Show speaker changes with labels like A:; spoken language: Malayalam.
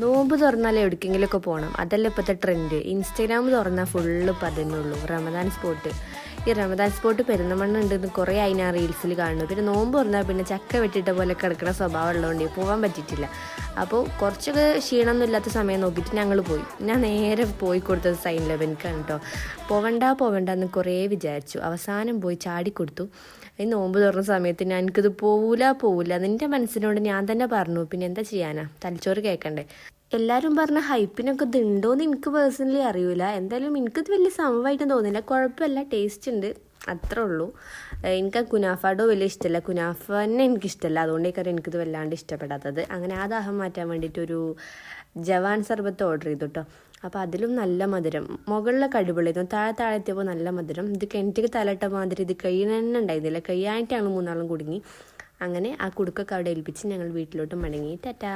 A: നോമ്പ് തുറന്നാൽ എവിടേക്കെങ്കിലുമൊക്കെ പോകണം. അതല്ല ഇപ്പോഴത്തെ ട്രെൻഡ്. ഇൻസ്റ്റാഗ്രാം തുറന്നാൽ ഫുള്ള് ഇപ്പം അതന്നെ ഉള്ളൂ, റമദാൻ സ്പോട്ട്. ഈ റമദാൻ സ്പോട്ട് പെരുന്തമണ്ണ ഉണ്ടെന്ന് കുറേ ആയി ഞാൻ റീൽസിൽ കാണുന്നു. പിന്നെ നോമ്പ് തുറന്നാൽ പിന്നെ ചക്ക വെട്ടിട്ട പോലെ കിടക്കുന്ന സ്വഭാവം ഉള്ളതുകൊണ്ട് പോകാൻ പറ്റിയിട്ടില്ല. അപ്പോൾ കുറച്ചൊക്കെ ക്ഷീണമൊന്നും ഇല്ലാത്ത സമയം നോക്കിയിട്ട് ഞങ്ങൾ പോയി. ഞാൻ നേരെ പോയി കൊടുത്തത് സൈൻ ലെവൻക്കാണ് കേട്ടോ. പോവണ്ട എന്ന് കുറേ വിചാരിച്ചു. അവസാനം പോയി ചാടിക്കൊടുത്തു. ഈ നോമ്പ് തുറന്ന സമയത്ത് ഞാൻ എനിക്കിത് പോവില്ല നിൻ്റെ മനസ്സിനോട് ഞാൻ തന്നെ പറഞ്ഞു. പിന്നെ എന്താ ചെയ്യാനാ, തലച്ചോറ് കേൾക്കണ്ടേ. എല്ലാവരും പറഞ്ഞ ഹൈപ്പിനൊക്കെ ഇത് ഉണ്ടോയെന്ന് എനിക്ക് പേഴ്സണലി അറിയില്ല. എന്തായാലും എനിക്കിത് വലിയ സംഭവമായിട്ട് തോന്നില്ല. കുഴപ്പമില്ല, ടേസ്റ്റ് ഉണ്ട്, അത്രേ ഉള്ളൂ. എനിക്ക് കുനാഫാഡോ വലിയ ഇഷ്ടമല്ല, കുനാഫ തന്നെ എനിക്കിഷ്ടമല്ല. അതുകൊണ്ടേക്കാരം എനിക്കിത് വല്ലാണ്ട് ഇഷ്ടപ്പെടാത്തത്. അങ്ങനെ ആ ദാഹം മാറ്റാൻ വേണ്ടിയിട്ടൊരു ജവാൻ സർബത്ത് ഓർഡർ ചെയ്തു കേട്ടോ. അപ്പോൾ അതിലും നല്ല മധുരം, മുകളിലൊക്കെ അടിപൊളിയായിരുന്നു, താഴെ എത്തിയപ്പോൾ നല്ല മധുരം. ഇത് കിണറ്റിക്ക് തലയിട്ട മാതിരി ഇത് കഴിയാൻ തന്നെ ഉണ്ടായിരുന്നില്ല. കഴിയാനായിട്ടാണ് മൂന്നാളും കുടുങ്ങി. അങ്ങനെ ആ കുടുക്കൊക്കെ അവിടെ ഏൽപ്പിച്ച് ഞങ്ങൾ വീട്ടിലോട്ട് മടങ്ങി. ടാറ്റാ.